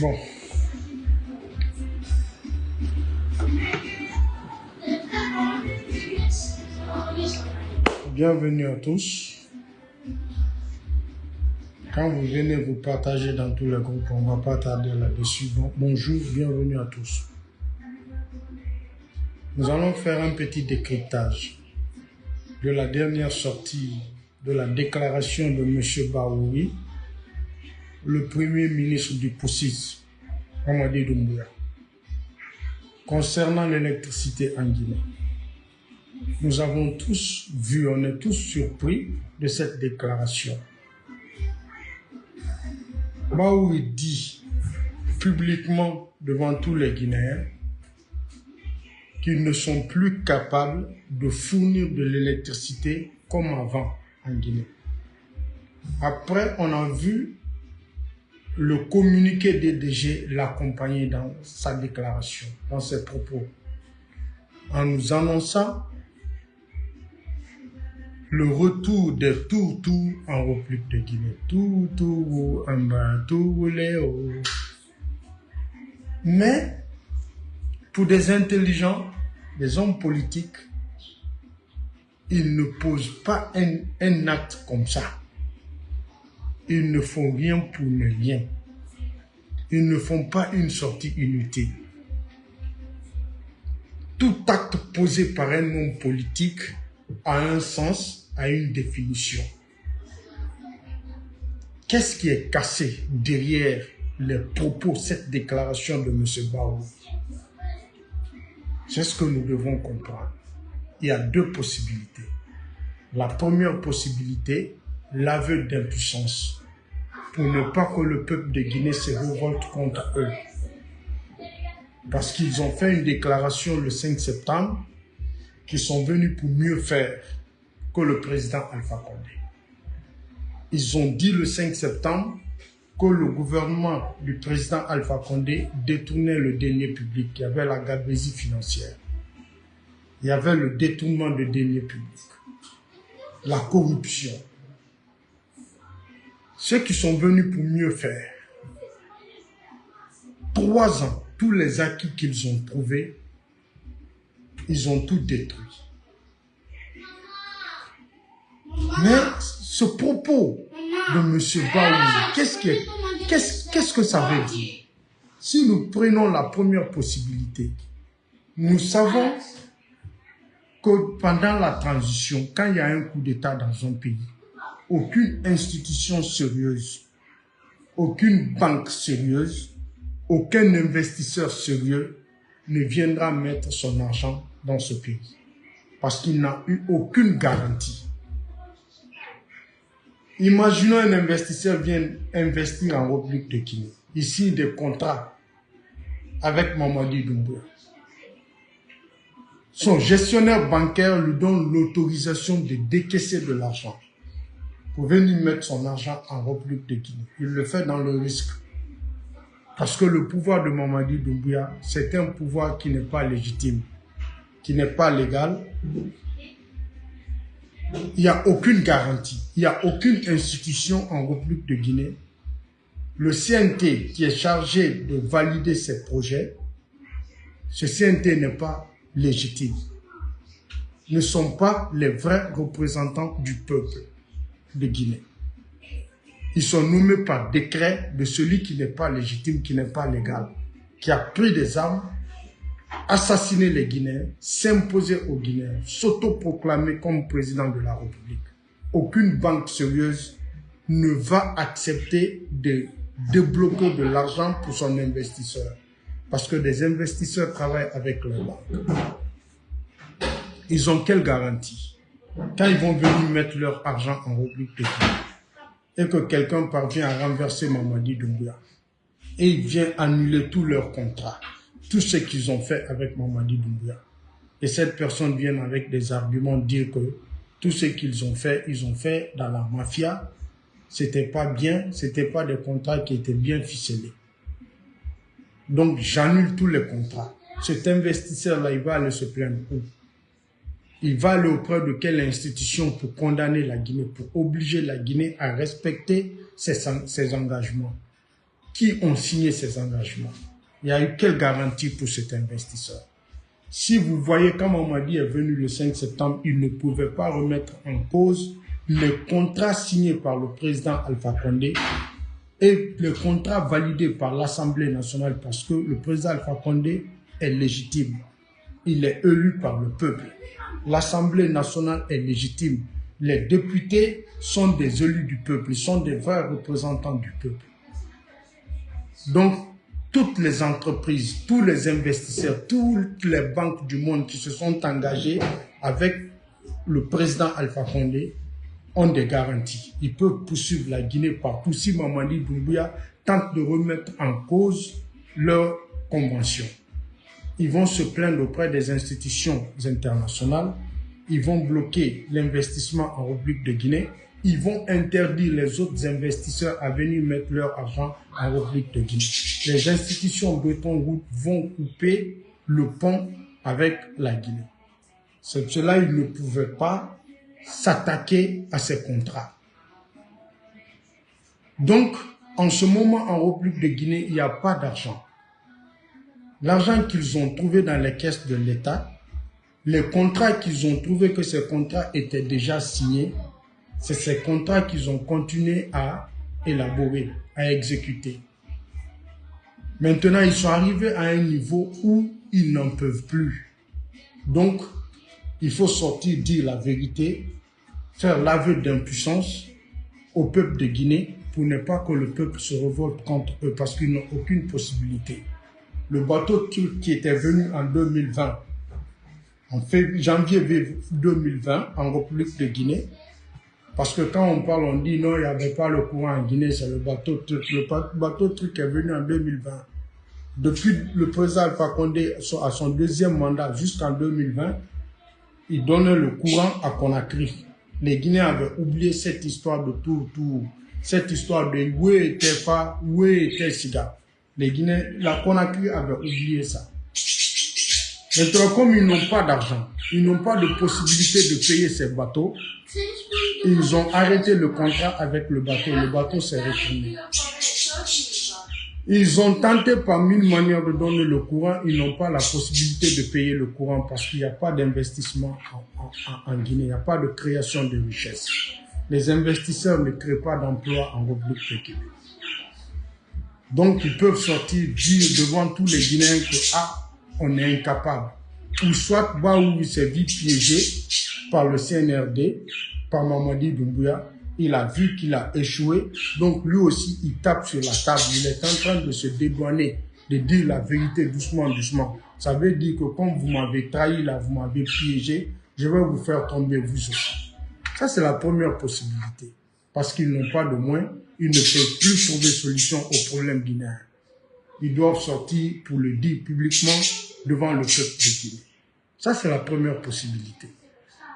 Bon. Bienvenue à tous. Quand vous venez vous partager dans tous les groupes, on ne va pas tarder là-dessus. Bonjour, bienvenue à tous. Nous allons faire un petit décryptage de la dernière sortie de la déclaration de M. Bahouri, le premier ministre du POSIS, Mamadi Doumbouya, concernant l'électricité en Guinée. Nous avons tous vu, on est tous surpris de cette déclaration. Bahouri dit publiquement devant tous les Guinéens qu'ils ne sont plus capables de fournir de l'électricité comme avant en Guinée. Après, on a vu le communiqué des DG l'accompagner dans sa déclaration, dans ses propos, en nous annonçant le retour des tout en République de Guinée. Tout, Léo. Mais, pour des intelligents, des hommes politiques, ils ne posent pas un acte comme ça. Ils ne font rien pour ne rien. Ils ne font pas une sortie inutile. Tout acte posé par un homme politique a un sens, a une définition. Qu'est-ce qui est cassé derrière les propos, cette déclaration de M. Bahouri? C'est ce que nous devons comprendre. Il y a deux possibilités. La première possibilité, l'aveu d'impuissance, pour ne pas que le peuple de Guinée se révolte contre eux. Parce qu'ils ont fait une déclaration le 5 septembre, qu'ils sont venus pour mieux faire que le président Alpha Condé. Ils ont dit le 5 septembre que le gouvernement du président Alpha Condé détournait le denier public. Il y avait la gabegie financière. Il y avait le détournement de deniers publics. La corruption. Ceux qui sont venus pour mieux faire. 3 ans, tous les acquis qu'ils ont trouvés, ils ont tout détruit. Mais ce propos de M. Bahouri, qu'est-ce que ça veut dire? Si nous prenons la première possibilité, nous savons que pendant la transition, quand il y a un coup d'État dans un pays, aucune institution sérieuse, aucune banque sérieuse, aucun investisseur sérieux ne viendra mettre son argent dans ce pays. Parce qu'il n'a eu aucune garantie. Imaginons un investisseur vient investir en République de Guinée. Il signe des contrats avec Mamadi Doumbouya. Son gestionnaire bancaire lui donne l'autorisation de décaisser de l'argent pour venir mettre son argent en République de Guinée. Il le fait dans le risque. Parce que le pouvoir de Mamadi Doumbouya, c'est un pouvoir qui n'est pas légitime, qui n'est pas légal. Il n'y a aucune garantie, il n'y a aucune institution en République de Guinée. Le CNT qui est chargé de valider ces projets, ce CNT n'est pas légitime. Ne sont pas les vrais représentants du peuple de Guinée. Ils sont nommés par décret de celui qui n'est pas légitime, qui n'est pas légal, qui a pris des armes, assassiner les Guinéens, s'imposer aux Guinéens, s'autoproclamer comme président de la République. Aucune banque sérieuse ne va accepter de débloquer de l'argent pour son investisseur. Parce que des investisseurs travaillent avec leurs banques. Ils ont quelle garantie? Quand ils vont venir mettre leur argent en République de Guinée et que quelqu'un parvient à renverser Mamadi Doumbouya et il vient annuler tous leurs contrats, tout ce qu'ils ont fait avec Mamadi Doumbouya. Et cette personne vient avec des arguments dire que tout ce qu'ils ont fait, ils ont fait dans la mafia. C'était pas bien, c'était pas des contrats qui étaient bien ficelés. Donc j'annule tous les contrats. Cet investisseur-là, il va aller se plaindre où? Il va aller auprès de quelle institution pour condamner la Guinée, pour obliger la Guinée à respecter ses engagements? qui ont signé ces engagements? Il y a eu quelle garantie pour cet investisseur? Si vous voyez, quand Mamadi est venu le 5 septembre, il ne pouvait pas remettre en cause les contrats signés par le président Alpha Condé et le contrat validé par l'Assemblée nationale, parce que le président Alpha Condé est légitime. Il est élu par le peuple. L'Assemblée nationale est légitime. Les députés sont des élus du peuple, ils sont des vrais représentants du peuple. Donc, toutes les entreprises, tous les investisseurs, toutes les banques du monde qui se sont engagés avec le président Alpha Condé ont des garanties. Ils peuvent poursuivre la Guinée partout si Mamadi Doumbouya tente de remettre en cause leur convention. Ils vont se plaindre auprès des institutions internationales, ils vont bloquer l'investissement en République de Guinée, ils vont interdire les autres investisseurs à venir mettre leur argent en République de Guinée. Les institutions Bretton Woods vont couper le pont avec la Guinée. C'est cela, ils ne pouvaient pas s'attaquer à ces contrats. Donc, en ce moment, en République de Guinée, il n'y a pas d'argent. L'argent qu'ils ont trouvé dans les caisses de l'État, les contrats qu'ils ont trouvé que ces contrats étaient déjà signés, c'est ces contrats qu'ils ont continué à élaborer, à exécuter. Maintenant, ils sont arrivés à un niveau où ils n'en peuvent plus. Donc, il faut sortir, dire la vérité, faire l'aveu d'impuissance au peuple de Guinée pour ne pas que le peuple se révolte contre eux parce qu'ils n'ont aucune possibilité. Le bateau qui était venu en 2020, en janvier 2020, en République de Guinée, parce que quand on parle, on dit non, il n'y avait pas le courant en Guinée, c'est le bateau truc. Le bateau truc est venu en 2020. Depuis le président Alpha Condé, à son deuxième mandat jusqu'en 2020, il donnait le courant à Conakry. Les Guinéens avaient oublié cette histoire de tout, cette histoire de où était Fa, où était Siga. Les Guinéens, la Conakry avait oublié ça. Maintenant, comme ils n'ont pas d'argent, ils n'ont pas de possibilité de payer ces bateaux, ils ont arrêté le contrat avec le bateau s'est retourné. Ils ont tenté par mille manières de donner le courant, ils n'ont pas la possibilité de payer le courant parce qu'il n'y a pas d'investissement en Guinée, il n'y a pas de création de richesse. Les investisseurs ne créent pas d'emplois en République de Guinée. Donc ils peuvent sortir, dire devant tous les Guinéens que on est incapable. Ou soit Baou s'est vite piégé par le CNRD, par Mamadi Doumbouya, il a vu qu'il a échoué, donc lui aussi il tape sur la table, il est en train de se dédouaner, de dire la vérité doucement, doucement. Ça veut dire que comme vous m'avez trahi là, vous m'avez piégé, je vais vous faire tomber vous aussi. Ça c'est la première possibilité, parce qu'ils n'ont pas de moyens, ils ne peuvent plus trouver solution aux problèmes guinéens. Ils doivent sortir pour le dire publiquement devant le peuple de Guinée. Ça c'est la première possibilité.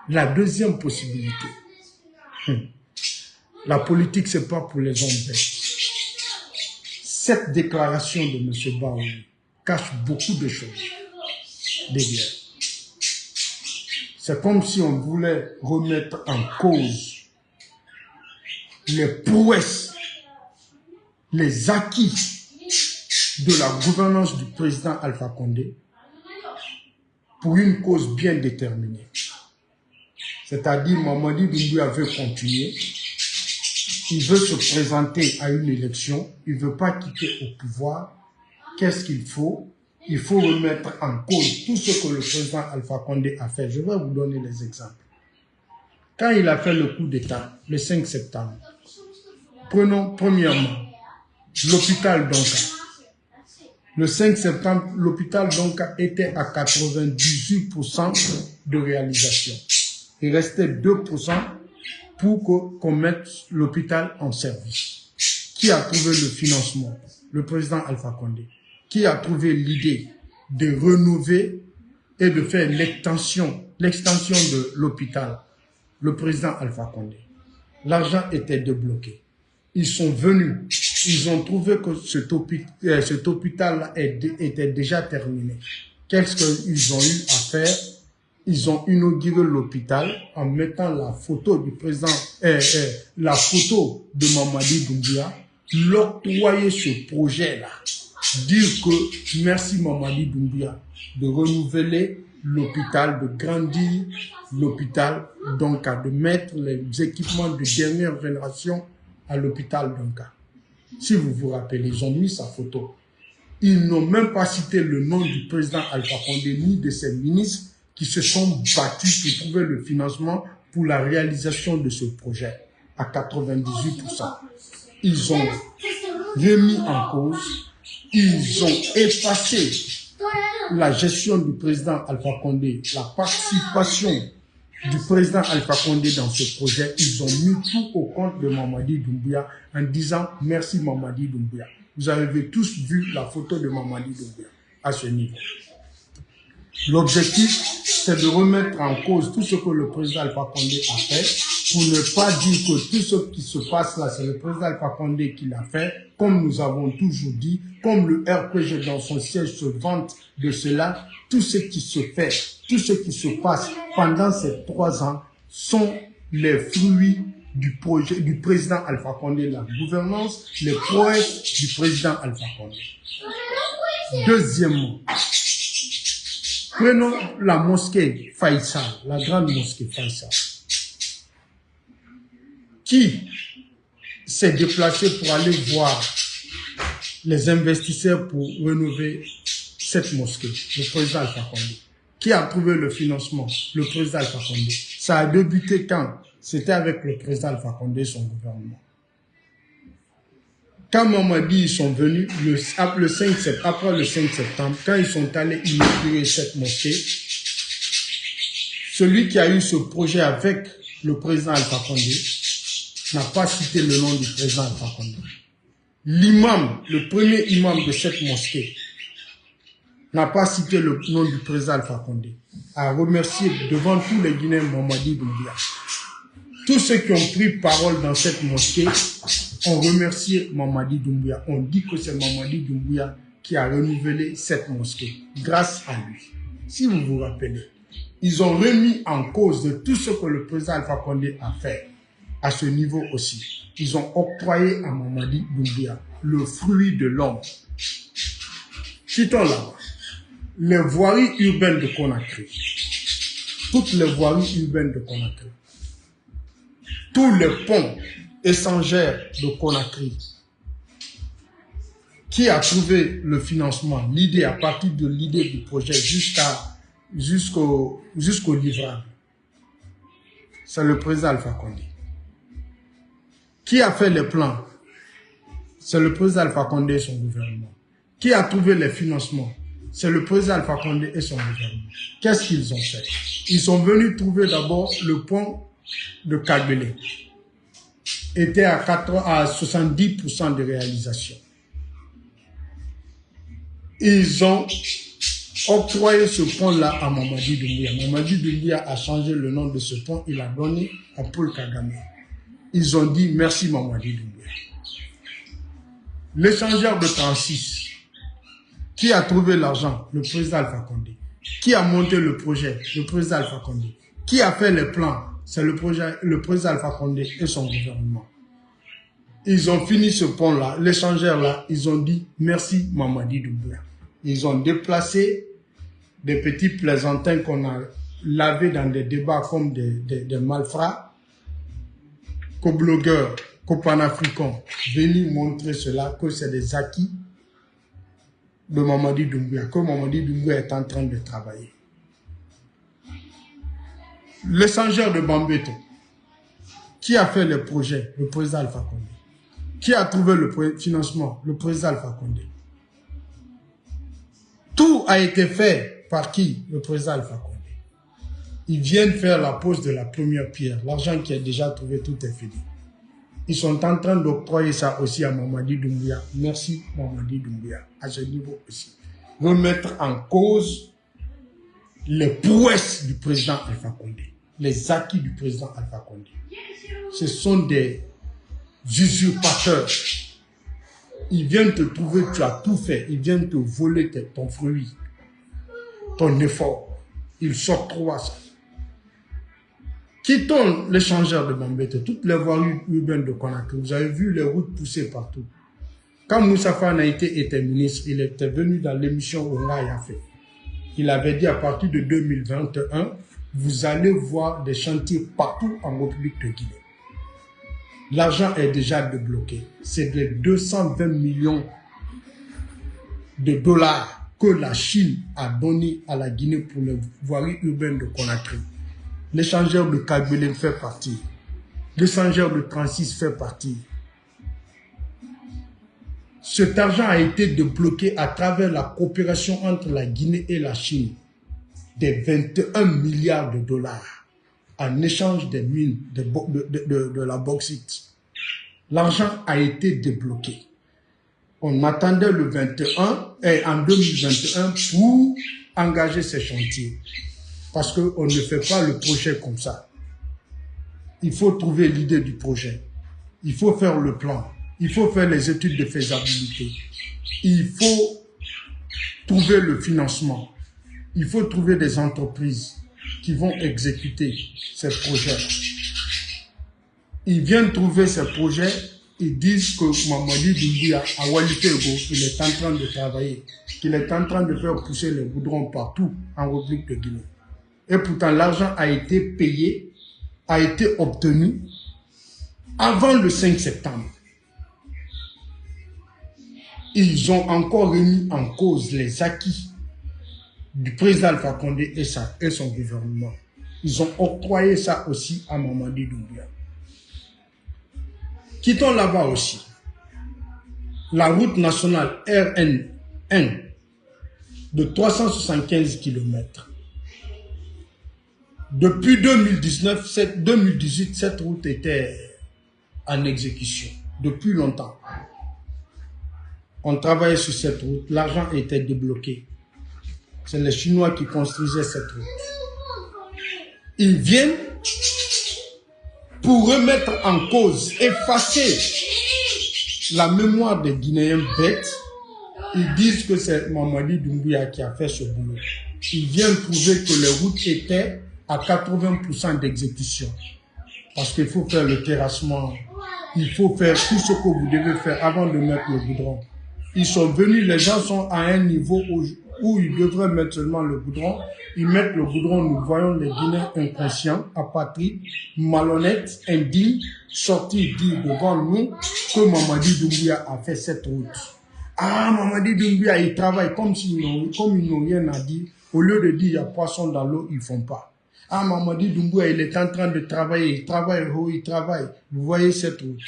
La deuxième possibilité, la politique, c'est pas pour les hommes bêtes. Cette déclaration de M. Baou cache beaucoup de choses derrière. C'est comme si on voulait remettre en cause les prouesses, les acquis de la gouvernance du président Alpha Condé pour une cause bien déterminée. C'est-à-dire, Mamadi Doumbouya veut continuer. Il veut se présenter à une élection, il ne veut pas quitter au pouvoir. Qu'est-ce qu'il faut? Il faut remettre en cause tout ce que le président Alpha Condé a fait. Je vais vous donner les exemples. Quand il a fait le coup d'État, le 5 septembre, prenons premièrement l'hôpital d'Onka. Le 5 septembre, l'hôpital d'Onka était à 98% de réalisation. Il restait 2% pour qu'on mette l'hôpital en service. Qui a trouvé le financement? Le président Alpha Condé. Qui a trouvé l'idée de rénover et de faire l'extension de l'hôpital? Le président Alpha Condé. L'argent était débloqué. Ils sont venus, ils ont trouvé que cet hôpital-là était déjà terminé. Qu'est-ce qu'ils ont eu à faire? Ils ont inauguré l'hôpital en mettant la photo du président, la photo de Mamadi Doumbouya l'octroyer ce projet-là, dire que merci Mamadi Doumbouya de renouveler l'hôpital, de grandir l'hôpital d'Onka, de mettre les équipements de dernière génération à l'hôpital d'Onka. Si vous vous rappelez, ils ont mis sa photo. Ils n'ont même pas cité le nom du président Alpha Condé ni de ses ministres qui se sont battus pour trouver le financement pour la réalisation de ce projet à 98%. Ils ont remis en cause, ils ont effacé la gestion du président Alpha Condé, la participation du président Alpha Condé dans ce projet. Ils ont mis tout au compte de Mamadi Doumbouya en disant merci Mamadi Doumbouya. Vous avez tous vu la photo de Mamadi Doumbouya à ce niveau. L'objectif, c'est de remettre en cause tout ce que le président Alpha Condé a fait, pour ne pas dire que tout ce qui se passe là, c'est le président Alpha Condé qui l'a fait, comme nous avons toujours dit, comme le RPG dans son siège se vante de cela. Tout ce qui se fait, tout ce qui se passe pendant ces 3 ans sont les fruits du projet du président Alpha Condé, la gouvernance, les prouesses du président Alpha Condé. Deuxièmement, prenons la mosquée Faisal, la grande mosquée Faisal, qui s'est déplacé pour aller voir les investisseurs pour rénover cette mosquée, le président Alpha Condé. Qui a trouvé le financement? Le président Alpha Condé. Ça a débuté quand? C'était avec le président Alpha Condé et son gouvernement. Quand Mamadi, ils sont venus, après le 5 septembre, quand ils sont allés inaugurer cette mosquée, celui qui a eu ce projet avec le président Alpha Condé n'a pas cité le nom du président Alpha Condé. L'imam, le premier imam de cette mosquée, n'a pas cité le nom du président Alpha Condé, a remercié devant tous les Guinéens Mamadi Doumbouya. Tous ceux qui ont pris parole dans cette mosquée ont remercié Mamadi Doumbouya. On dit que c'est Mamadi Doumbouya qui a renouvelé cette mosquée grâce à lui. Si vous vous rappelez, ils ont remis en cause de tout ce que le président Alpha Condé a fait à ce niveau aussi. Ils ont octroyé à Mamadi Doumbouya le fruit de l'homme. Citons là, les voiries urbaines de Conakry, toutes les voiries urbaines de Conakry, tous les ponts échangeurs de Conakry, qui a trouvé le financement, l'idée à partir de l'idée du projet jusqu'au livrable, c'est le président Alpha Condé. Qui a fait les plans? C'est le président Alpha Condé et son gouvernement. Qui a trouvé les financements? C'est le président Alpha Condé et son gouvernement. Qu'est-ce qu'ils ont fait? Ils sont venus trouver d'abord le pont de Kagbele. Était à 70% de réalisation. Ils ont octroyé ce pont-là à Mamadi Doumbouya. Mamadi Doumbouya a changé le nom de ce pont, il a donné à Paul Kagame. Ils ont dit merci Mamadi Doumbouya. L'échangeur de 36, qui a trouvé l'argent? Le président Alpha Condé. Qui a monté le projet? Le président Alpha Condé. Qui a fait les plans? C'est le président Alpha Condé et son gouvernement. Ils ont fini ce pont-là, l'échangeur-là, ils ont dit merci Mamadi Doumbouya. Ils ont déplacé des petits plaisantins qu'on a lavés dans des débats comme des malfrats, qu'aux blogueurs, qu'aux panafricains, venus montrer cela, que c'est des acquis de Mamadi Doumbouya, que Mamadi Doumbouya est en train de travailler. L'échangeur de Bambeto, qui a fait le projet? Le président Alpha Condé. Qui a trouvé le financement? Le président Alpha Condé. Tout a été fait par qui? Le président Alpha Condé. Ils viennent faire la pose de la première pierre. L'argent qui est déjà trouvé, tout est fini. Ils sont en train d'octroyer ça aussi à Mamadi Doumbouya. Merci Mamadi Doumbouya. À ce niveau aussi. Remettre en cause les prouesses du président Alpha Condé. Les acquis du président Alpha Condé. Ce sont des usurpateurs. Ils viennent te trouver, tu as tout fait. Ils viennent te voler ton fruit, ton effort. Ils s'octroient ça. Quittons l'échangeur de Mambété, toutes les voiries urbaines de Conakry. Vous avez vu les routes poussées partout. Quand Moussa Fanaïté était ministre, il était venu dans l'émission Onga Yafé. Il avait dit à partir de 2021, vous allez voir des chantiers partout en République de Guinée. L'argent est déjà débloqué. C'est les 220 millions de dollars que la Chine a donné à la Guinée pour les voiries urbaines de Conakry. L'échangeur de Kagbélé fait partie. L'échangeur de 36 fait partie. Cet argent a été débloqué à travers la coopération entre la Guinée et la Chine. Des 21 milliards de dollars en échange des mines de la bauxite. L'argent a été débloqué. On attendait le 21 et en 2021 pour engager ces chantiers. Parce qu'on ne fait pas le projet comme ça. Il faut trouver l'idée du projet. Il faut faire le plan. Il faut faire les études de faisabilité. Il faut trouver le financement. Il faut trouver des entreprises qui vont exécuter ces projets. Ils viennent trouver ces projets, ils disent que Mamadi Doumbouya à Walifego, il est en train de travailler, qu'il est en train de faire pousser les goudrons partout en République de Guinée. Et pourtant, l'argent a été payé, a été obtenu avant le 5 septembre. Ils ont encore remis en cause les acquis du président Alpha Condé et son gouvernement. Ils ont octroyé ça aussi à Mamadi Doumbouya. Quittons là-bas aussi. La route nationale RN1 de 375 km. Depuis 2018, cette route était en exécution. Depuis longtemps. On travaillait sur cette route. L'argent était débloqué. C'est les Chinois qui construisaient cette route. Ils viennent pour remettre en cause, effacer la mémoire des Guinéens bêtes. Ils disent que c'est Mamadi Doumbouya qui a fait ce boulot. Ils viennent prouver que les routes étaient à 80% d'exécution. Parce qu'il faut faire le terrassement. Il faut faire tout ce que vous devez faire avant de mettre le goudron. Ils sont venus, les gens sont à un niveau où ils devraient mettre seulement le goudron. Ils mettent le goudron, nous voyons les Guinéens inconscients, apatrides, malhonnêtes, indignes, sortir dire devant nous que Mamadi Doumbouya a fait cette route. Ah, Mamadi Doumbouya, il travaille comme ils n'ont rien à dire. Au lieu de dire il y a poisson dans l'eau, ils ne font pas. Ah, Mamadi Doumbouya, il est en train de travailler, il travaille. Vous voyez cette route.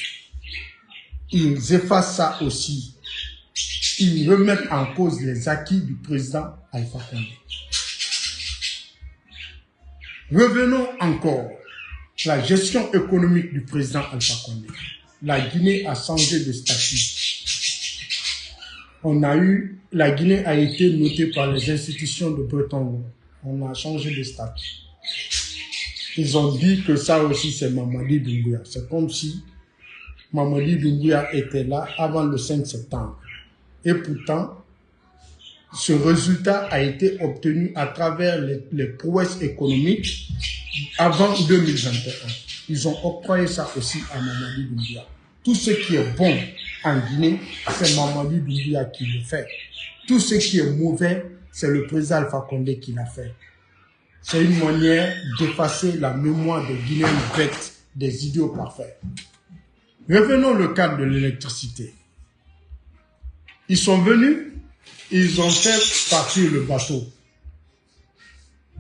Ils effacent ça aussi. Ils remettent en cause les acquis du président Alpha Condé. Revenons encore. La gestion économique du président Alpha Condé. La Guinée a changé de statut. La Guinée a été notée par les institutions de Bretton Woods. On a changé de statut. Ils ont dit que ça aussi c'est Mamadi Doumbouya. C'est comme si Mamadi Doumbouya était là avant le 5 septembre. Et pourtant, ce résultat a été obtenu à travers les prouesses économiques avant 2021. Ils ont octroyé ça aussi à Mamadi Doumbouya. Tout ce qui est bon en Guinée, c'est Mamadi Doumbouya qui le fait. Tout ce qui est mauvais, c'est le président Alpha Condé qui l'a fait. C'est une manière d'effacer la mémoire des Guinéens bêtes, des idiots parfaits. Revenons au cadre de l'électricité. Ils sont venus, ils ont fait partir le bateau.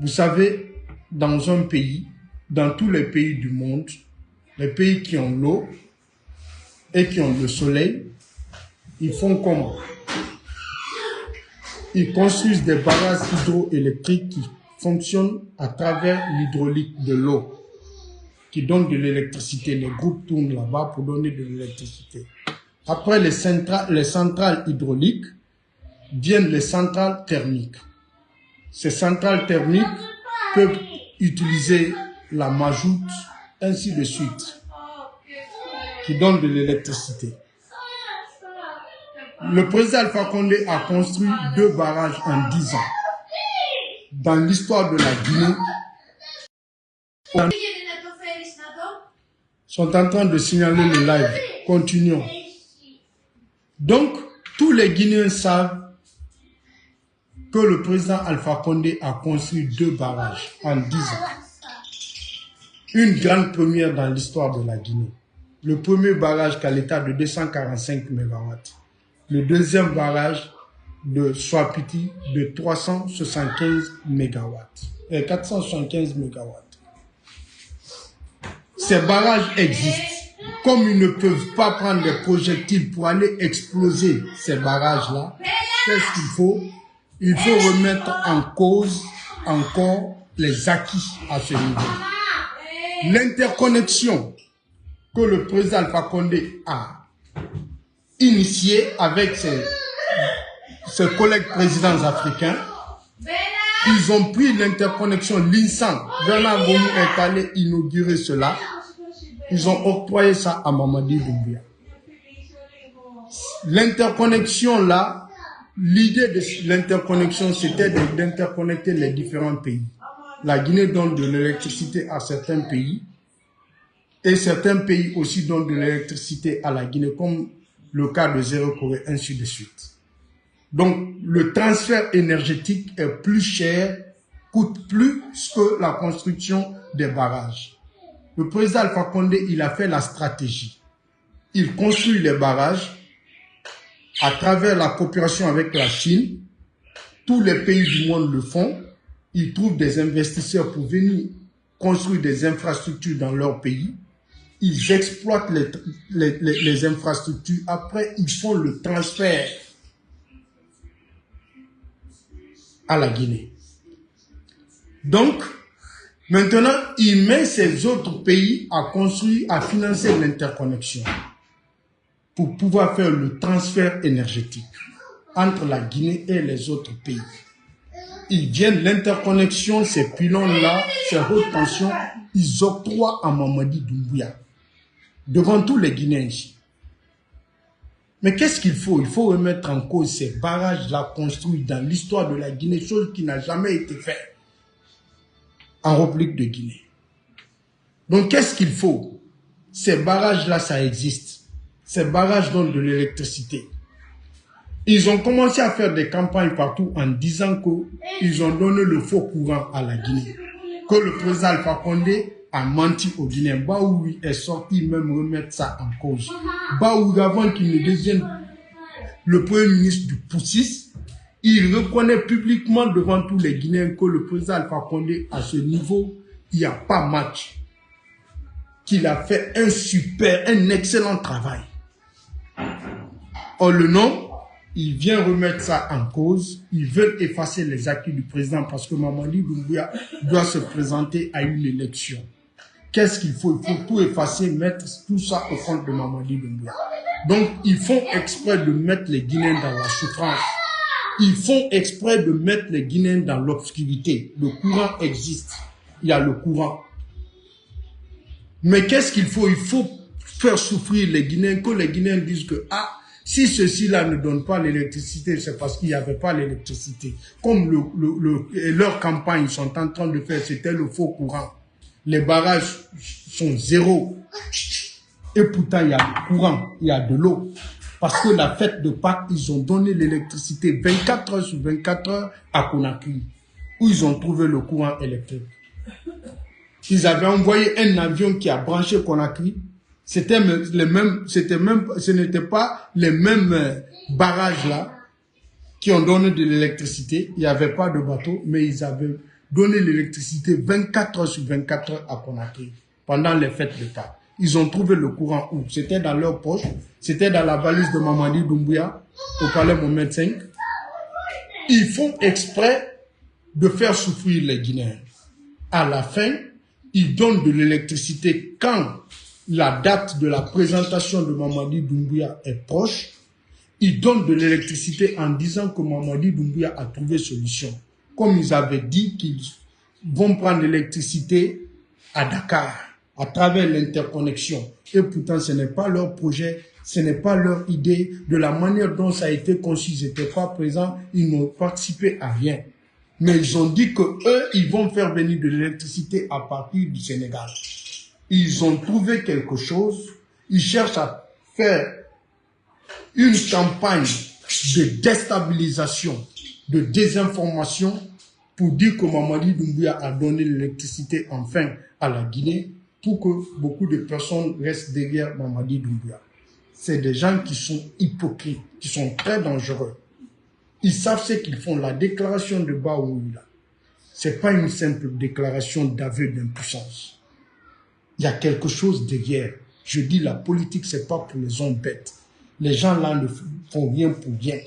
Vous savez, dans un pays, dans tous les pays du monde, les pays qui ont l'eau et qui ont le soleil, ils font comment? Ils construisent des barrages hydroélectriques qui fonctionnent à travers l'hydraulique de l'eau, qui donne de l'électricité. Les groupes tournent là-bas pour donner de l'électricité. Après les centrales hydrauliques, viennent les centrales thermiques. Ces centrales thermiques peuvent utiliser la mazout, ainsi de suite, qui donnent de l'électricité. Le président Alpha Condé a construit 2 barrages en 10 ans. Dans l'histoire de la Guinée, sont en train de signaler le live. Continuons. Donc, tous les Guinéens savent que le président Alpha Condé a construit 2 barrages en 10 ans. Une grande première dans l'histoire de la Guinée. Le premier barrage qu'à l'état de 245 MW. Le deuxième barrage de Swapiti de 375 MW. 475 MW. Ces barrages existent. Comme ils ne peuvent pas prendre des projectiles pour aller exploser ces barrages-là, qu'est-ce qu'il faut? Il faut remettre en cause encore les acquis à ce niveau. L'interconnexion que le président Alpha Condé a initiée avec ses collègues présidents africains, ils ont pris l'interconnexion l'INSAN. Bernard Goumou est allé inaugurer cela. Ils ont octroyé ça à Mamadi Doumbouya. L'interconnexion là, l'idée de l'interconnexion, c'était d'interconnecter les différents pays. La Guinée donne de l'électricité à certains pays et certains pays aussi donnent de l'électricité à la Guinée, comme le cas de Zéro Corée, ainsi de suite. Donc, le transfert énergétique est plus cher, coûte plus que la construction des barrages. Le président Alpha Condé, il a fait la stratégie. Il construit les barrages à travers la coopération avec la Chine. Tous les pays du monde le font. Ils trouvent des investisseurs pour venir construire des infrastructures dans leur pays. Ils exploitent les infrastructures. Après, ils font le transfert à la Guinée. Donc, maintenant, il met ces autres pays à construire, à financer l'interconnexion pour pouvoir faire le transfert énergétique entre la Guinée et les autres pays. Ils viennent, l'interconnexion, ces pylônes-là, ces hautes tensions, ils octroient à Mamadi Doumbouya, devant tous les Guinéens ici. Mais qu'est-ce qu'il faut? Il faut remettre en cause ces barrages-là construits dans l'histoire de la Guinée, chose qui n'a jamais été faite en République de Guinée. Donc, qu'est-ce qu'il faut? Ces barrages-là, ça existe. Ces barrages donnent de l'électricité. Ils ont commencé à faire des campagnes partout en disant qu'ils ont donné le faux courant à la Guinée. Que le président Alpha Condé a menti aux Guinéens. Baoui est sorti même remettre ça en cause. Baoui, avant qu'il ne devienne le premier ministre du Poussis, il reconnaît publiquement devant tous les Guinéens que le président Alpha Condé, à ce niveau, il n'y a pas match. Qu'il a fait un excellent travail. Or, le nom, il vient remettre ça en cause. Ils veulent effacer les acquis du président parce que Mamadi Doumbouya doit se présenter à une élection. Qu'est-ce qu'il faut? Il faut tout effacer, mettre tout ça au compte de Mamadi Doumbouya. Donc, ils font exprès de mettre les Guinéens dans la souffrance. Ils font exprès de mettre les Guinéens dans l'obscurité. Le courant existe. Il y a le courant. Mais qu'est-ce qu'il faut? Il faut faire souffrir les Guinéens, que les Guinéens disent que, si ceux-ci-là ne donnent pas l'électricité, c'est parce qu'il n'y avait pas l'électricité. Comme leur campagne, ils sont en train de faire, c'était le faux courant. Les barrages sont zéro. Et pourtant, il y a du courant, il y a de l'eau. Parce que la fête de Pâques, ils ont donné l'électricité 24 heures sur 24 heures à Conakry, où ils ont trouvé le courant électrique. Ils avaient envoyé un avion qui a branché Conakry. Ce n'était pas les mêmes barrages là qui ont donné de l'électricité. Il n'y avait pas de bateau, mais ils avaient donné l'électricité 24 heures sur 24 heures à Conakry pendant les fêtes de Pâques. Ils ont trouvé le courant où? C'était dans leur poche, c'était dans la valise de Mamadi Doumbouya au palais Mohamed V. Ils font exprès de faire souffrir les Guinéens. À la fin, ils donnent de l'électricité quand la date de la présentation de Mamadi Doumbouya est proche. Ils donnent de l'électricité en disant que Mamadi Doumbouya a trouvé solution. Comme ils avaient dit qu'ils vont prendre l'électricité à Dakar, à travers l'interconnexion. Et pourtant, ce n'est pas leur projet, ce n'est pas leur idée. De la manière dont ça a été conçu, ils n'étaient pas présents, ils n'ont participé à rien. Mais ils ont dit que eux, ils vont faire venir de l'électricité à partir du Sénégal. ils ont trouvé quelque chose, ils cherchent à faire une campagne de déstabilisation, de désinformation pour dire que Mamadi Doumbouya a donné l'électricité enfin à la Guinée pour que beaucoup de personnes restent derrière Mamadi Doumbouya. C'est des gens qui sont hypocrites, qui sont très dangereux. Ils savent ce qu'ils font. La déclaration de Baoula, ce n'est pas une simple déclaration d'aveu d'impuissance. Il y a quelque chose derrière. Je dis la politique, ce n'est pas pour les hommes bêtes. Les gens là ne font rien pour rien.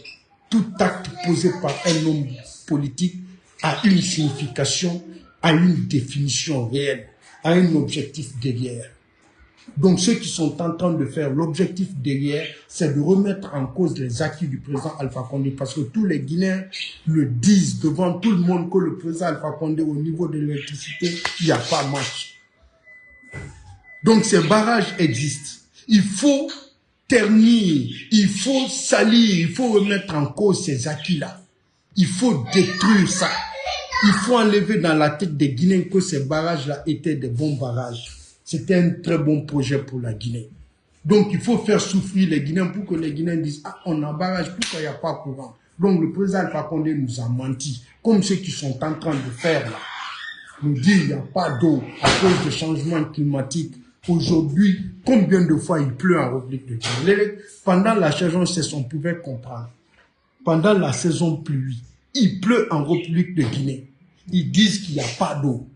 Tout acte posé par un homme politique a une signification, a une définition réelle, a un objectif derrière. Donc ceux qui sont en train de faire l'objectif derrière, c'est de remettre en cause les acquis du président Alpha Condé, parce que tous les Guinéens le disent devant tout le monde que le président Alpha Condé, au niveau de l'électricité, il n'y a pas match. Donc ces barrages existent. Il faut ternir, il faut salir, il faut remettre en cause ces acquis-là. Il faut détruire ça. Il faut enlever dans la tête des Guinéens que ces barrages-là étaient des bons barrages. C'était un très bon projet pour la Guinée. Donc il faut faire souffrir les Guinéens pour que les Guinéens disent « Ah, on a un barrage, pourquoi il n'y a pas courant ?» Donc le président Alpha Condé nous a menti, comme ceux qui sont en train de faire là. Nous dit il n'y a pas d'eau à cause du changement climatique. Aujourd'hui, combien de fois il pleut en République de Guinée? Pendant la saison sèche, on pouvait comprendre. Pendant la saison pluie, il pleut en République de Guinée. Ils disent qu'il n'y a pas d'eau.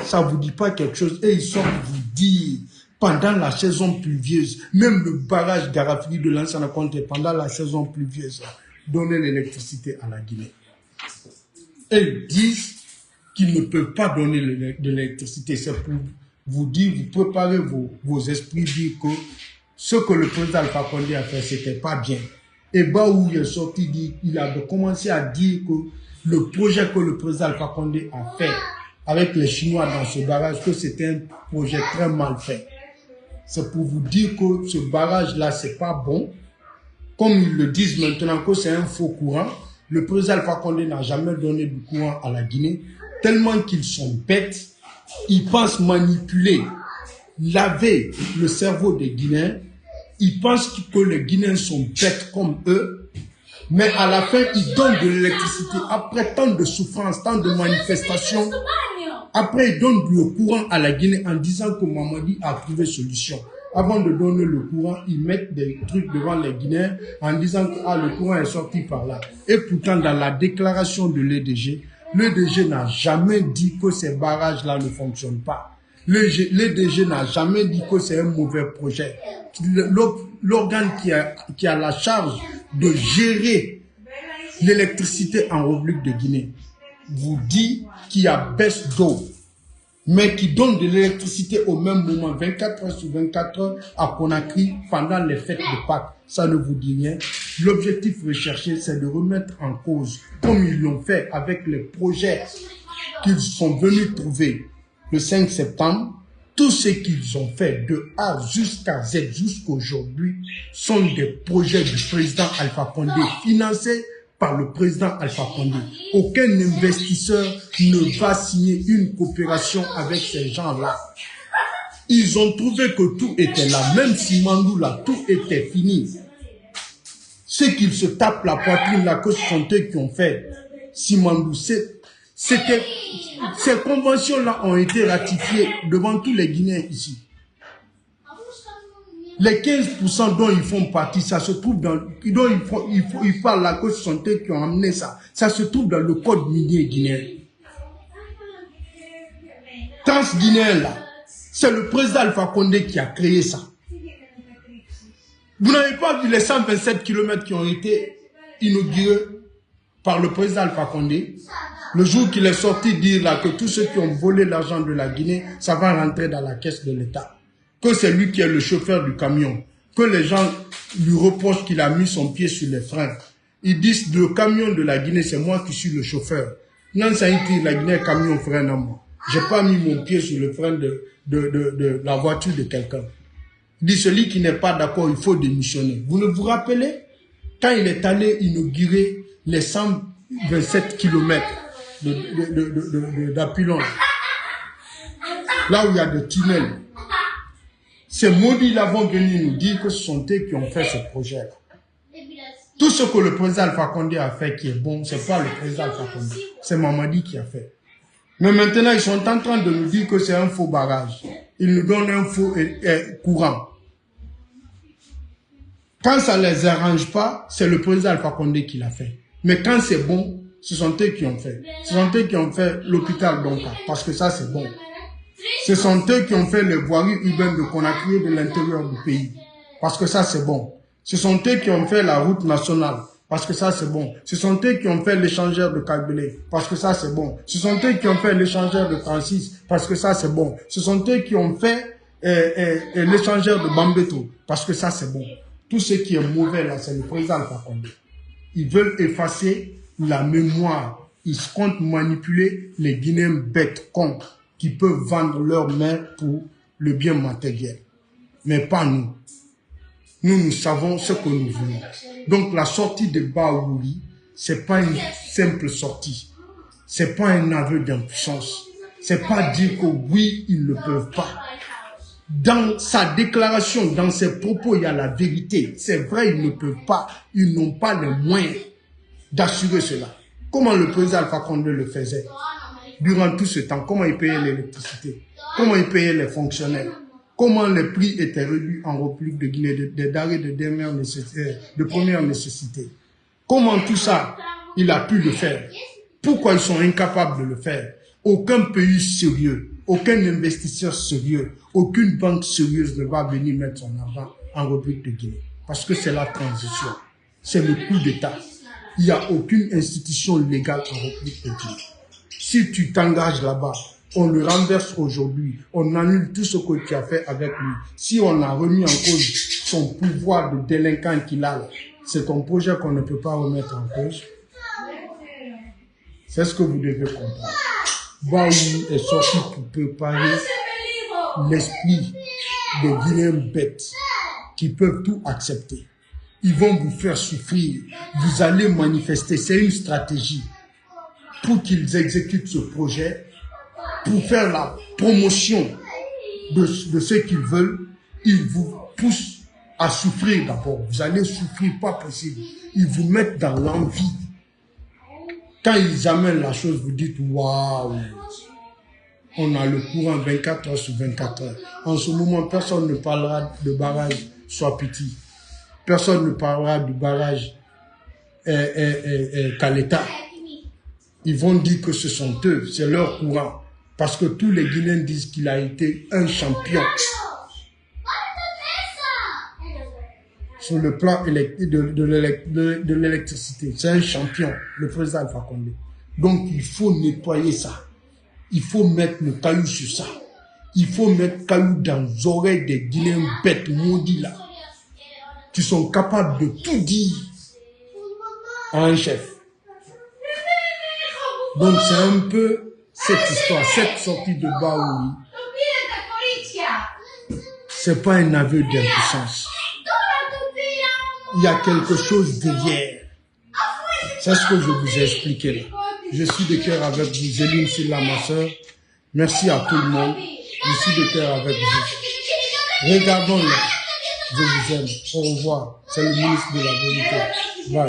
Ça ne vous dit pas quelque chose. Et ils sortent vous dire, pendant la saison pluvieuse, même le barrage Garafili de l'ancien compte, pendant la saison pluvieuse, donner l'électricité à la Guinée. Et ils disent qu'ils ne peuvent pas donner de l'électricité. C'est pour vous dire, vous préparez vos esprits, dire que ce que le président Alpha Condé a fait, c'était pas bien. Et Baou il est sorti, il a commencé à dire que le projet que le président Alpha Condé a fait avec les Chinois dans ce barrage, que c'était un projet très mal fait. C'est pour vous dire que ce barrage-là, c'est pas bon. Comme ils le disent maintenant que c'est un faux courant, le président Alpha Condé n'a jamais donné du courant à la Guinée, tellement qu'ils sont bêtes, ils pensent manipuler, laver le cerveau des Guinéens, ils pensent que les Guinéens sont bêtes comme eux, mais à la fin, ils donnent de l'électricité. Après tant de souffrances, tant de manifestations, après ils donnent le courant à la Guinée en disant que Mamadi a trouvé solution. Avant de donner le courant, ils mettent des trucs devant les Guinéens en disant que le courant est sorti par là. Et pourtant, dans la déclaration de l'EDG n'a jamais dit que ces barrages-là ne fonctionnent pas. L'EDG n'a jamais dit que c'est un mauvais projet. L'organe qui a la charge de gérer l'électricité en République de Guinée vous dit qu'il y a baisse d'eau, mais qui donne de l'électricité au même moment, 24 heures sur 24 heures à Conakry pendant les fêtes de Pâques. Ça ne vous dit rien. L'objectif recherché, c'est de remettre en cause, comme ils l'ont fait avec les projets qu'ils sont venus trouver le 5 septembre, tout ce qu'ils ont fait de A jusqu'à Z jusqu'aujourd'hui sont des projets du président Alpha Condé financés par le président Alpha Condé. Aucun investisseur ne va signer une coopération avec ces gens-là. Ils ont trouvé que tout était là, même si Mandou là, tout était fini. Ceux qui se tapent la poitrine là, que ce sont eux qui ont fait Simandou. Ces conventions-là ont été ratifiées devant tous les Guinéens ici. Les 15% dont ils font partie, ça se trouve dans... Ils parlent là que ce sont eux qui ont amené ça. Ça se trouve dans le code minier guinéen. Trans-guinéen là, c'est le président Alpha Condé qui a créé ça. Vous n'avez pas vu les 127 km qui ont été inaugurés par le président Alpha Condé? Le jour qu'il est sorti dire là que tous ceux qui ont volé l'argent de la Guinée, ça va rentrer dans la caisse de l'État. Que c'est lui qui est le chauffeur du camion. Que les gens lui reprochent qu'il a mis son pied sur les freins. Ils disent le camion de la Guinée, c'est moi qui suis le chauffeur. Non, ça dit la Guinée camion frein à moi. J'ai pas mis mon pied sur le frein de la voiture de quelqu'un. Il dit celui qui n'est pas d'accord, il faut démissionner. Vous ne vous rappelez quand il est allé inaugurer les 127 km d'Apilon, là où il y a des tunnels. Ces maudits-là vont venir nous dire que ce sont eux qui ont fait ce projet-là. Tout ce que le président Alpha Condé a fait qui est bon, ce n'est pas le président Alpha Condé, c'est Mamadi qui a fait. Mais maintenant, ils sont en train de nous dire que c'est un faux barrage. Ils nous donnent un faux courant. Quand ça ne les arrange pas, c'est le président Alpha Condé qui l'a fait. Mais quand c'est bon, ce sont eux qui ont fait. Ce sont eux qui ont fait l'hôpital Donka, parce que ça c'est bon. Ce sont eux qui ont fait les voiries urbaines de Conakry de l'intérieur du pays, parce que ça c'est bon. Ce sont eux qui ont fait la route nationale, parce que ça c'est bon. Ce sont eux qui ont fait l'échangeur de Kagbélé, parce que ça c'est bon. Ce sont eux qui ont fait l'échangeur de Francis, parce que ça c'est bon. Ce sont eux qui ont fait l'échangeur de Bambeto, parce que ça c'est bon. Tout ce qui est mauvais là, c'est le président Alpha Condé. Ils veulent effacer la mémoire. Ils comptent manipuler les Guinéens bêtes, cons, qui peuvent vendre leur mère pour le bien matériel. Mais pas nous. Nous savons ce que nous voulons. Donc la sortie de Baouri, c'est pas une simple sortie. C'est pas un aveu d'impuissance. C'est pas dire que oui, ils ne peuvent pas. Dans sa déclaration, dans ses propos, il y a la vérité. C'est vrai, ils ne peuvent pas. Ils n'ont pas les moyens d'assurer cela. Comment le président Alpha Condé le faisait durant tout ce temps? Comment il payait l'électricité? Comment il payait les fonctionnaires? Comment les prix étaient réduits en République de Guinée, des denrées de première nécessité? Comment tout ça, il a pu le faire? Pourquoi ils sont incapables de le faire? Aucun pays sérieux, aucun investisseur sérieux, aucune banque sérieuse ne va venir mettre son argent en République de Guinée. Parce que c'est la transition. C'est le coup d'État. Il n'y a aucune institution légale en République de Guinée. Si tu t'engages là-bas, on le renverse aujourd'hui, on annule tout ce que tu as fait avec lui. Si on a remis en cause son pouvoir de délinquant qu'il a, c'est ton projet qu'on ne peut pas remettre en cause. C'est ce que vous devez comprendre. Baouri est sorti pour préparer l'esprit des Guinéens bêtes qui peuvent tout accepter. Ils vont vous faire souffrir. Vous allez manifester. C'est une stratégie pour qu'ils exécutent ce projet, pour faire la promotion de ce qu'ils veulent. Ils vous poussent à souffrir d'abord. Vous allez souffrir, pas possible. Ils vous mettent dans l'envie. Quand ils amènent la chose, vous dites waouh, on a le courant 24 heures sur 24 heures. En ce moment, personne ne parlera de barrage soit petit. Personne ne parlera du barrage Kaleta. Ils vont dire que ce sont eux, c'est leur courant. Parce que tous les Guinéens disent qu'il a été un champion. Sur le plan de l'électricité. C'est un champion, le président Alpha Condé. Donc il faut nettoyer ça. Il faut mettre le caillou sur ça. Il faut mettre le caillou dans les oreilles des Guinéens bêtes maudits là, qui sont capables de tout dire à un chef. Donc c'est un peu cette histoire, cette sortie de Baouri. C'est pas un aveu d'impuissance. Il y a quelque chose derrière. C'est ce que je vous ai expliqué là. Je suis de cœur avec vous, Zéline Silla, ma soeur. Merci à tout le monde. Je suis de cœur avec vous. Regardons-le. Je vous aime. Au revoir. C'est le ministre de la vérité. Bye.